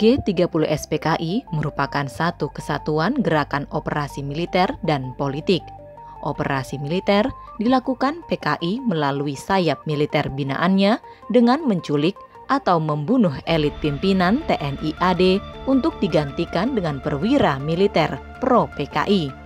G30 SPKI merupakan satu kesatuan gerakan operasi militer dan politik. Operasi militer dilakukan PKI melalui sayap militer binaannya dengan menculik atau membunuh elit pimpinan TNI AD untuk digantikan dengan perwira militer pro-PKI.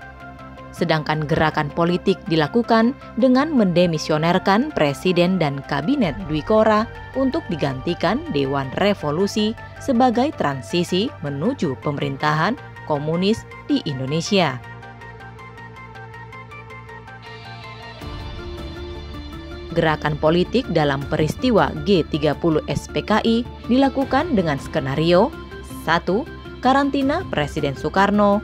Sedangkan gerakan politik dilakukan dengan mendemisionerkan presiden dan kabinet Dwikora untuk digantikan Dewan Revolusi sebagai transisi menuju pemerintahan komunis di Indonesia. Gerakan politik dalam peristiwa G30 SPKI dilakukan dengan skenario 1. Karantina Presiden Soekarno,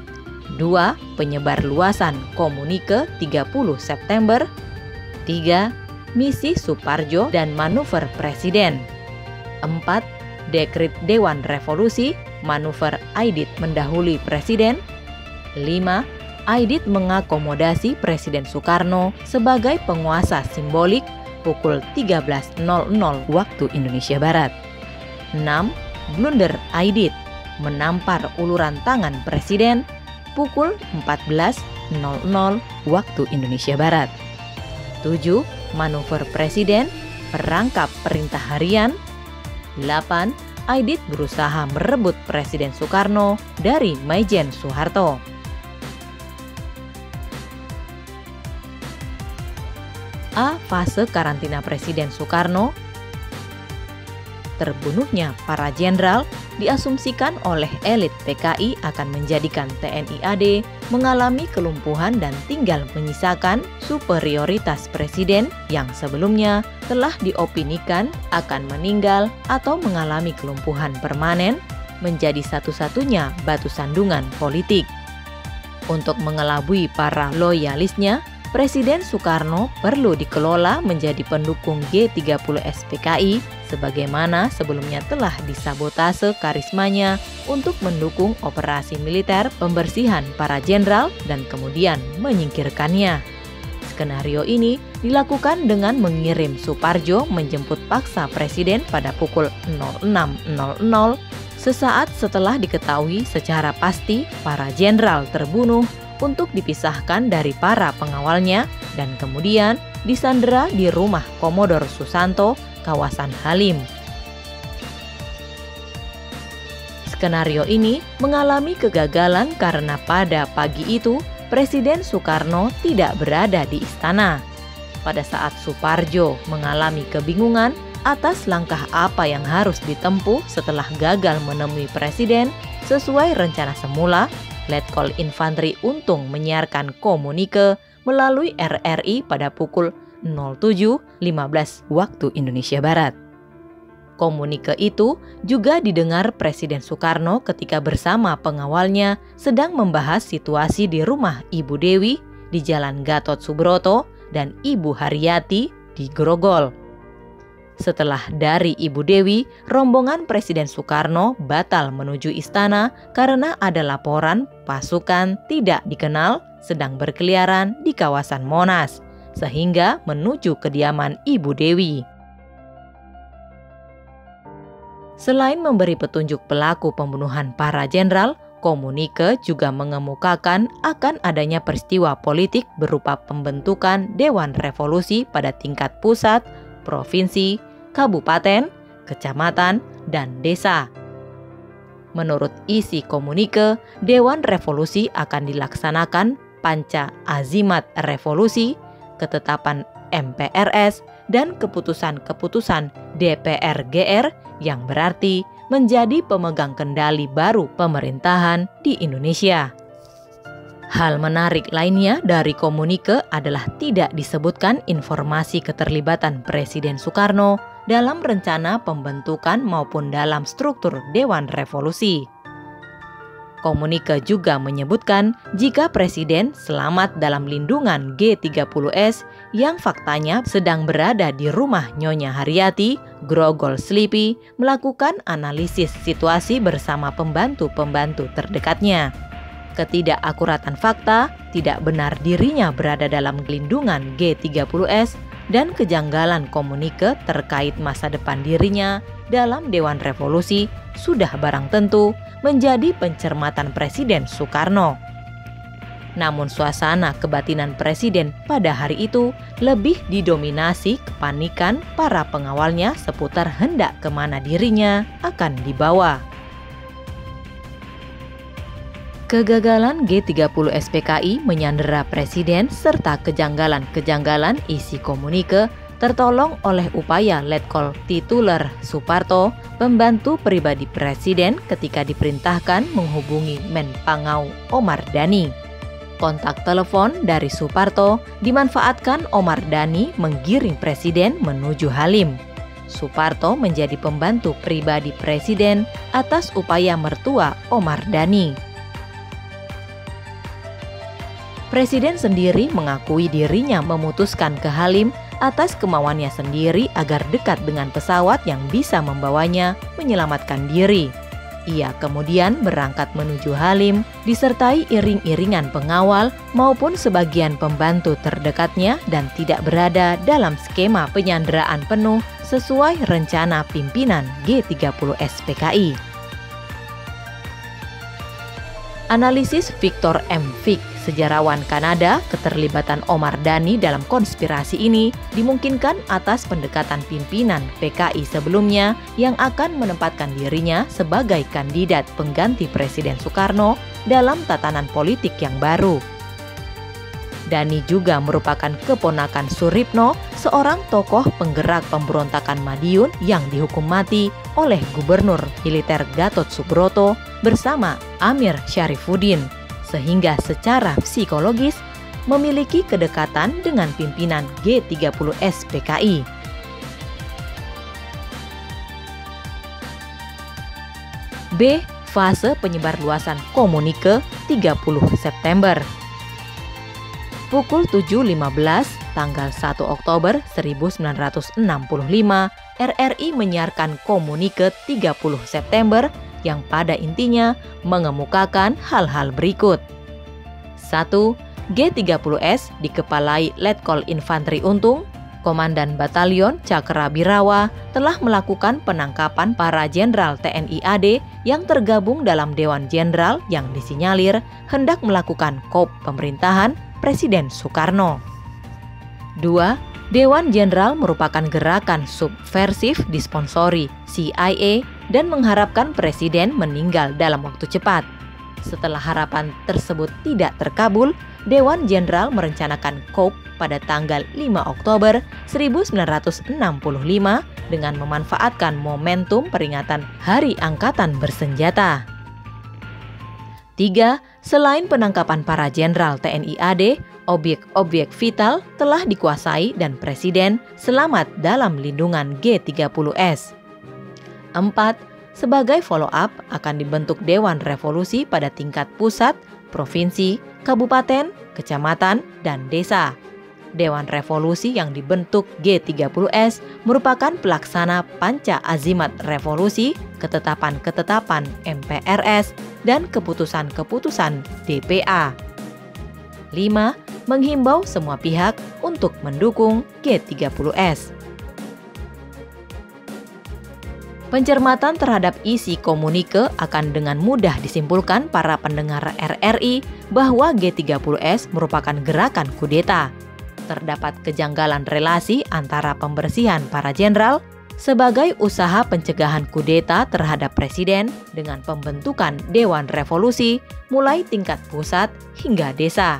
2. Penyebar luasan komunike 30 September, 3. Misi Suparjo dan manuver Presiden, 4. Dekret Dewan Revolusi, manuver Aidit mendahului Presiden, 5. Aidit mengakomodasi Presiden Soekarno sebagai penguasa simbolik pukul 13.00 waktu Indonesia Barat, 6. Blunder Aidit menampar uluran tangan Presiden pukul 14.00 waktu Indonesia Barat. 7. Manuver Presiden, perangkap perintah harian. 8. Aidit berusaha merebut Presiden Soekarno dari Maijen Soeharto. A. Fase karantina Presiden Soekarno. Terbunuhnya para jenderal diasumsikan oleh elit PKI akan menjadikan TNI AD mengalami kelumpuhan dan tinggal menyisakan superioritas presiden yang sebelumnya telah diopinikan akan meninggal atau mengalami kelumpuhan permanen menjadi satu-satunya batu sandungan politik. Untuk mengelabui para loyalisnya, Presiden Soekarno perlu dikelola menjadi pendukung G30 SPKI sebagaimana sebelumnya telah disabotase karismanya untuk mendukung operasi militer pembersihan para jenderal dan kemudian menyingkirkannya. Skenario ini dilakukan dengan mengirim Suparjo menjemput paksa Presiden pada pukul 06.00 sesaat setelah diketahui secara pasti para jenderal terbunuh untuk dipisahkan dari para pengawalnya dan kemudian disandera di rumah Komodor Susanto, kawasan Halim. Skenario ini mengalami kegagalan karena pada pagi itu Presiden Soekarno tidak berada di istana. Pada saat Suparjo mengalami kebingungan atas langkah apa yang harus ditempuh setelah gagal menemui Presiden sesuai rencana semula, Letkol Infanteri Untung menyiarkan komunike melalui RRI pada pukul 07.15 waktu Indonesia Barat. Komunike itu juga didengar Presiden Soekarno ketika bersama pengawalnya sedang membahas situasi di rumah Ibu Dewi di Jalan Gatot Subroto dan Ibu Haryati di Grogol. Setelah dari Ibu Dewi, rombongan Presiden Soekarno batal menuju istana karena ada laporan pasukan tidak dikenal sedang berkeliaran di kawasan Monas, sehingga menuju kediaman Ibu Dewi. Selain memberi petunjuk pelaku pembunuhan para jenderal, komunike juga mengemukakan akan adanya peristiwa politik berupa pembentukan Dewan Revolusi pada tingkat pusat, provinsi, kabupaten, kecamatan, dan desa. Menurut isi komunike, Dewan Revolusi akan dilaksanakan panca azimat revolusi, ketetapan MPRS, dan keputusan-keputusan DPR GR yang berarti menjadi pemegang kendali baru pemerintahan di Indonesia. Hal menarik lainnya dari komunike adalah tidak disebutkan informasi keterlibatan Presiden Soekarno dalam rencana pembentukan maupun dalam struktur Dewan Revolusi. Komunike juga menyebutkan jika Presiden selamat dalam lindungan G30S yang faktanya sedang berada di rumah Nyonya Haryati, Grogol Slipi, melakukan analisis situasi bersama pembantu-pembantu terdekatnya. ketidakakuratan fakta, tidak benar dirinya berada dalam gelindungan G30S, dan kejanggalan komunike terkait masa depan dirinya dalam Dewan Revolusi sudah barang tentu menjadi pencermatan Presiden Soekarno. Namun suasana kebatinan Presiden pada hari itu lebih didominasi kepanikan para pengawalnya seputar hendak kemana dirinya akan dibawa. Kegagalan G30S PKI menyandera Presiden serta kejanggalan-kejanggalan isi komunike tertolong oleh upaya Letkol Tituler Suparto, pembantu pribadi Presiden ketika diperintahkan menghubungi Menpangau Omar Dhani. Kontak telepon dari Suparto dimanfaatkan Omar Dhani menggiring Presiden menuju Halim. Suparto menjadi pembantu pribadi Presiden atas upaya mertua Omar Dhani. Presiden sendiri mengakui dirinya memutuskan ke Halim atas kemauannya sendiri agar dekat dengan pesawat yang bisa membawanya menyelamatkan diri. Ia kemudian berangkat menuju Halim disertai iring-iringan pengawal maupun sebagian pembantu terdekatnya dan tidak berada dalam skema penyanderaan penuh sesuai rencana pimpinan G30S PKI. Analisis Victor M. Fick, sejarawan Kanada, keterlibatan Omar Dhani dalam konspirasi ini dimungkinkan atas pendekatan pimpinan PKI sebelumnya yang akan menempatkan dirinya sebagai kandidat pengganti Presiden Soekarno dalam tatanan politik yang baru. Dhani juga merupakan keponakan Suripno, seorang tokoh penggerak pemberontakan Madiun yang dihukum mati oleh Gubernur Militer Gatot Subroto bersama Amir Syarifuddin, sehingga secara psikologis memiliki kedekatan dengan pimpinan G30S PKI. B. Fase penyebarluasan komunike 30 September. Pukul 7.15 tanggal 1 Oktober 1965, RRI menyiarkan komunike 30 September yang pada intinya mengemukakan hal-hal berikut. 1. G30S dikepalai Letkol Infanteri Untung, Komandan Batalion Cakrabirawa telah melakukan penangkapan para jenderal TNI AD yang tergabung dalam Dewan Jenderal yang disinyalir hendak melakukan kop pemerintahan Presiden Soekarno. 2. Dewan Jenderal merupakan gerakan subversif disponsori CIA dan mengharapkan Presiden meninggal dalam waktu cepat. Setelah harapan tersebut tidak terkabul, Dewan Jenderal merencanakan kop pada tanggal 5 Oktober 1965 dengan memanfaatkan momentum peringatan Hari Angkatan Bersenjata. 3. Selain penangkapan para jenderal TNI AD, objek-objek vital telah dikuasai dan Presiden selamat dalam lindungan G30S. 4. Sebagai follow-up akan dibentuk Dewan Revolusi pada tingkat pusat, provinsi, kabupaten, kecamatan, dan desa. Dewan Revolusi yang dibentuk G30S merupakan pelaksana panca azimat revolusi, ketetapan-ketetapan MPRS, dan keputusan-keputusan DPA. 5. Menghimbau semua pihak untuk mendukung G30S. Pencermatan terhadap isi komunike akan dengan mudah disimpulkan para pendengar RRI bahwa G30S merupakan gerakan kudeta. Terdapat kejanggalan relasi antara pembersihan para jenderal sebagai usaha pencegahan kudeta terhadap Presiden dengan pembentukan Dewan Revolusi mulai tingkat pusat hingga desa.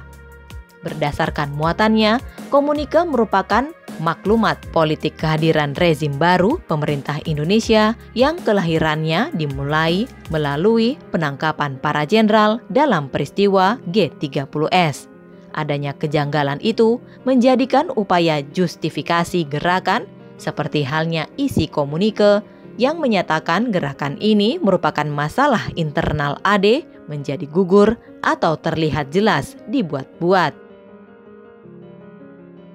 Berdasarkan muatannya, komunike merupakan maklumat politik kehadiran rezim baru pemerintah Indonesia yang kelahirannya dimulai melalui penangkapan para jenderal dalam peristiwa G30S. Adanya kejanggalan itu menjadikan upaya justifikasi gerakan seperti halnya isi komunike yang menyatakan gerakan ini merupakan masalah internal AD menjadi gugur atau terlihat jelas dibuat-buat.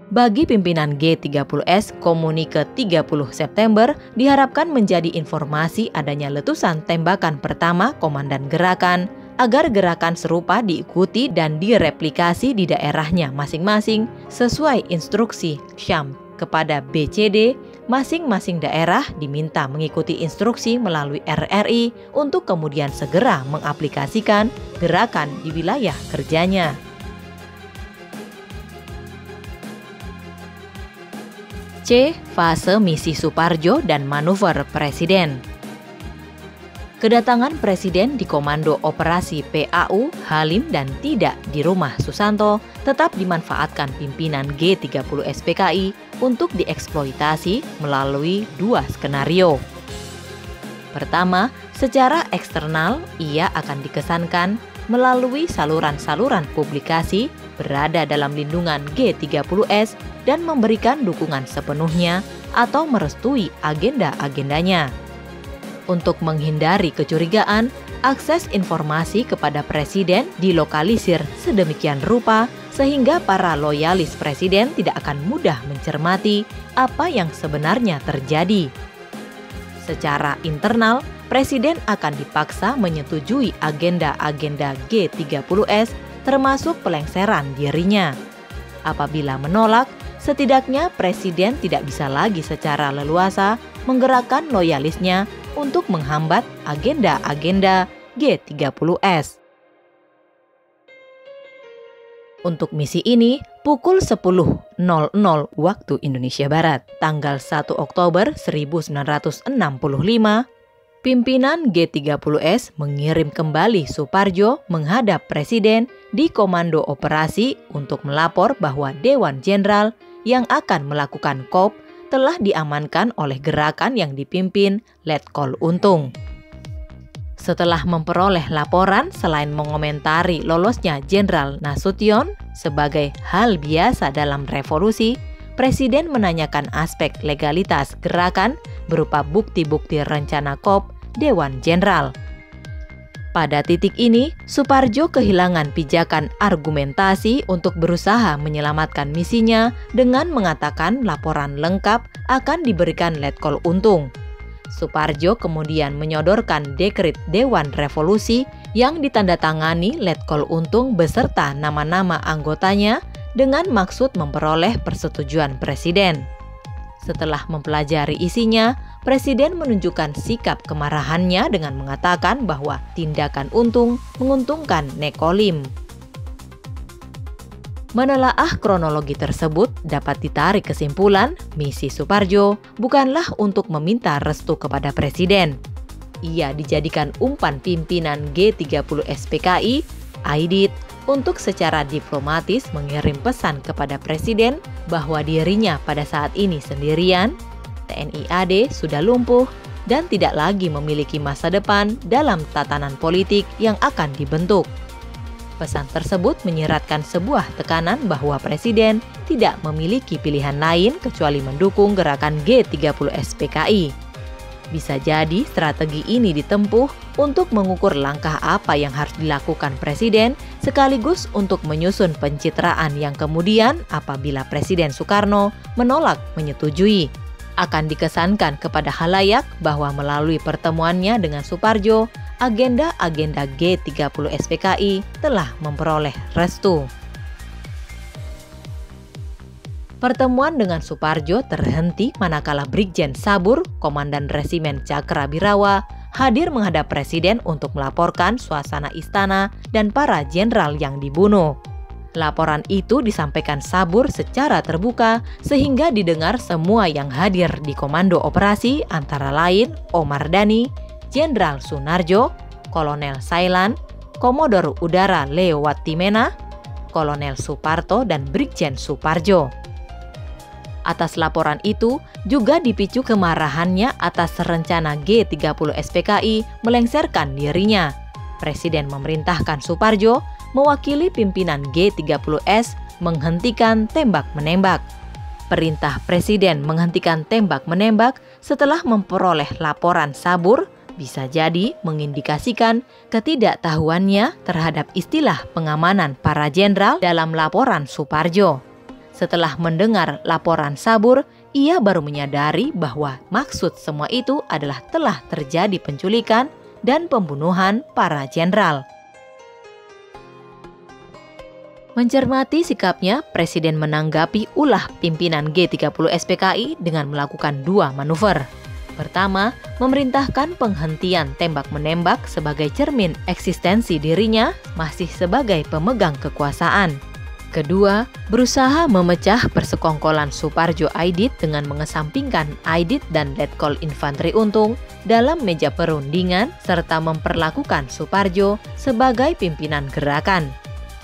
Bagi pimpinan G30S, komunike 30 September diharapkan menjadi informasi adanya letusan tembakan pertama komandan gerakan agar gerakan serupa diikuti dan direplikasi di daerahnya masing-masing sesuai instruksi Syam kepada BCD. Masing-masing daerah diminta mengikuti instruksi melalui RRI untuk kemudian segera mengaplikasikan gerakan di wilayah kerjanya. C. Fase misi Suparjo dan manuver Presiden. Kedatangan Presiden di Komando Operasi PAU, Halim dan tidak di rumah Susanto tetap dimanfaatkan pimpinan G30 SPKI untuk dieksploitasi melalui dua skenario. Pertama, secara eksternal ia akan dikesankan melalui saluran-saluran publikasi berada dalam lindungan G30S dan memberikan dukungan sepenuhnya atau merestui agenda-agendanya. Untuk menghindari kecurigaan, akses informasi kepada Presiden dilokalisir sedemikian rupa sehingga para loyalis Presiden tidak akan mudah mencermati apa yang sebenarnya terjadi. Secara internal, Presiden akan dipaksa menyetujui agenda-agenda G30S termasuk pelengseran dirinya. Apabila menolak, setidaknya Presiden tidak bisa lagi secara leluasa menggerakkan loyalisnya untuk menghambat agenda-agenda G30S. Untuk misi ini, pukul 10.00 waktu Indonesia Barat, tanggal 1 Oktober 1965, pimpinan G30S mengirim kembali Suparjo menghadap Presiden di Komando Operasi untuk melapor bahwa Dewan Jenderal yang akan melakukan KOP telah diamankan oleh gerakan yang dipimpin Letkol Untung. Setelah memperoleh laporan, selain mengomentari lolosnya Jenderal Nasution sebagai hal biasa dalam revolusi, Presiden menanyakan aspek legalitas gerakan berupa bukti-bukti rencana KOP Dewan Jenderal. Pada titik ini, Suparjo kehilangan pijakan argumentasi untuk berusaha menyelamatkan misinya dengan mengatakan laporan lengkap akan diberikan Letkol Untung. Suparjo kemudian menyodorkan dekret Dewan Revolusi yang ditandatangani Letkol Untung beserta nama-nama anggotanya dengan maksud memperoleh persetujuan Presiden. Setelah mempelajari isinya, Presiden menunjukkan sikap kemarahannya dengan mengatakan bahwa tindakan Untung menguntungkan Nekolim. Menelaah kronologi tersebut, dapat ditarik kesimpulan misi Suparjo bukanlah untuk meminta restu kepada Presiden. Ia dijadikan umpan pimpinan G30 SPKI, Aidit, untuk secara diplomatis mengirim pesan kepada Presiden bahwa dirinya pada saat ini sendirian, TNI AD sudah lumpuh dan tidak lagi memiliki masa depan dalam tatanan politik yang akan dibentuk. Pesan tersebut menyiratkan sebuah tekanan bahwa Presiden tidak memiliki pilihan lain kecuali mendukung gerakan G30 SPKI. Bisa jadi strategi ini ditempuh untuk mengukur langkah apa yang harus dilakukan Presiden sekaligus untuk menyusun pencitraan yang kemudian apabila Presiden Soekarno menolak menyetujui. Akan dikesankan kepada khalayak bahwa melalui pertemuannya dengan Suparjo, agenda-agenda G30 SPKI telah memperoleh restu. Pertemuan dengan Suparjo terhenti manakala Brigjen Sabur, Komandan Resimen Cakrabirawa, hadir menghadap Presiden untuk melaporkan suasana istana dan para jenderal yang dibunuh. Laporan itu disampaikan Sabur secara terbuka sehingga didengar semua yang hadir di Komando Operasi antara lain Omar Dhani, Jenderal Sunarjo, Kolonel Sailan, Komodor Udara Leo Watimena, Kolonel Suparto dan Brigjen Suparjo. Atas laporan itu juga dipicu kemarahannya atas rencana G30 SPKI melengsarkan dirinya. Presiden memerintahkan Suparjo mewakili pimpinan G30S menghentikan tembak-menembak. Perintah Presiden menghentikan tembak-menembak setelah memperoleh laporan Sabur bisa jadi mengindikasikan ketidaktahuannya terhadap istilah pengamanan para jenderal dalam laporan Suparjo. Setelah mendengar laporan Sabur, ia baru menyadari bahwa maksud semua itu adalah telah terjadi penculikan dan pembunuhan para jenderal. Mencermati sikapnya, Presiden menanggapi ulah pimpinan G30 SPKI dengan melakukan dua manuver. Pertama, memerintahkan penghentian tembak-menembak sebagai cermin eksistensi dirinya masih sebagai pemegang kekuasaan. Kedua, berusaha memecah persekongkolan Suparjo Aidit dengan mengesampingkan Aidit dan Letkol Infantri Untung dalam meja perundingan serta memperlakukan Suparjo sebagai pimpinan gerakan.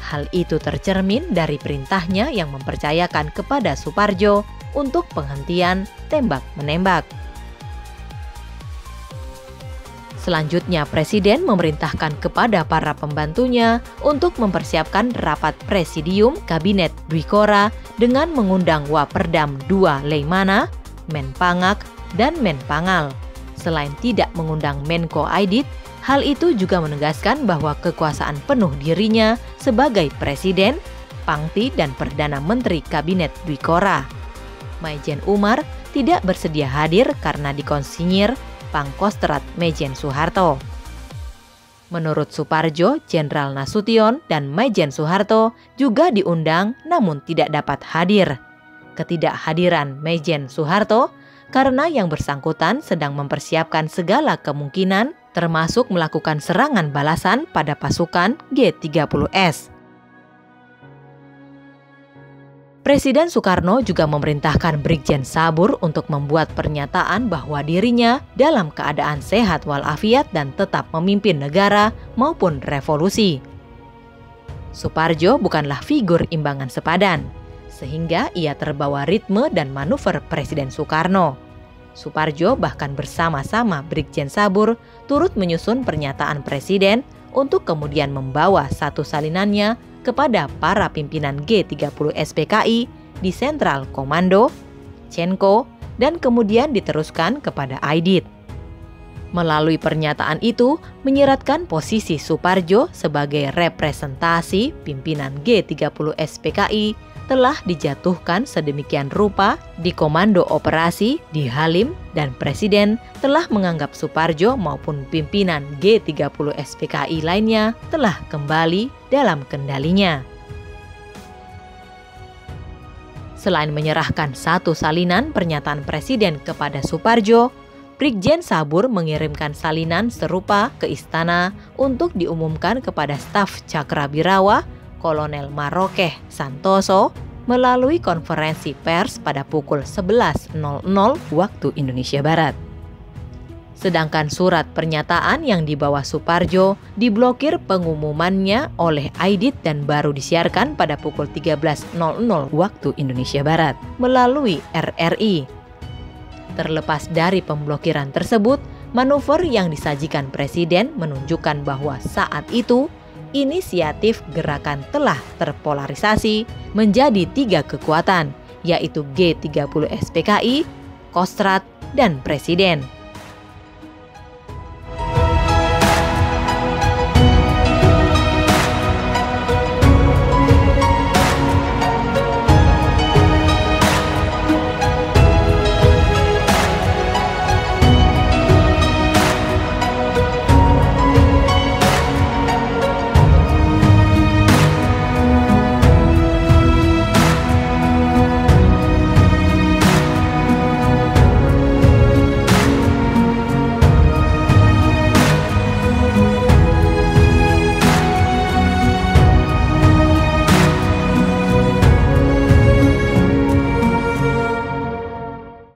Hal itu tercermin dari perintahnya yang mempercayakan kepada Suparjo untuk penghentian tembak-menembak. Selanjutnya, Presiden memerintahkan kepada para pembantunya untuk mempersiapkan rapat Presidium Kabinet Dwikora dengan mengundang Waperdam II Leimana, Menpangak, dan Menpangal. Selain tidak mengundang Menko Aidit, hal itu juga menegaskan bahwa kekuasaan penuh dirinya sebagai Presiden, Pangti, dan Perdana Menteri Kabinet Dwikora. Maijen Umar tidak bersedia hadir karena dikonsinyir Pangkostrat Maijen Soeharto. Menurut Suparjo, Jenderal Nasution dan Maijen Soeharto juga diundang namun tidak dapat hadir. Ketidakhadiran Maijen Soeharto karena yang bersangkutan sedang mempersiapkan segala kemungkinan termasuk melakukan serangan balasan pada pasukan G30S. Presiden Soekarno juga memerintahkan Brigjen Sabur untuk membuat pernyataan bahwa dirinya dalam keadaan sehat walafiat dan tetap memimpin negara maupun revolusi. Suparjo bukanlah figur imbangan sepadan, sehingga ia terbawa ritme dan manuver Presiden Soekarno. Suparjo bahkan bersama-sama Brigjen Sabur turut menyusun pernyataan Presiden untuk kemudian membawa satu salinannya kepada para pimpinan G30 SPKI di Sentral Komando, Cenko, dan kemudian diteruskan kepada Aidit. Melalui pernyataan itu, menyiratkan posisi Suparjo sebagai representasi pimpinan G30 SPKI telah dijatuhkan sedemikian rupa di Komando Operasi di Halim dan Presiden telah menganggap Suparjo maupun pimpinan G30 SPKI lainnya telah kembali dalam kendalinya. Selain menyerahkan satu salinan pernyataan Presiden kepada Suparjo, Brigjen Sabur mengirimkan salinan serupa ke istana untuk diumumkan kepada staf Cakrabirawa Kolonel Marokeh Santoso melalui konferensi pers pada pukul 11.00 waktu Indonesia Barat. Sedangkan surat pernyataan yang dibawa Suparjo diblokir pengumumannya oleh Aidit dan baru disiarkan pada pukul 13.00 waktu Indonesia Barat melalui RRI. Terlepas dari pemblokiran tersebut, manuver yang disajikan Presiden menunjukkan bahwa saat itu inisiatif gerakan telah terpolarisasi menjadi tiga kekuatan, yaitu G30 SPKI, Kostrad, dan Presiden.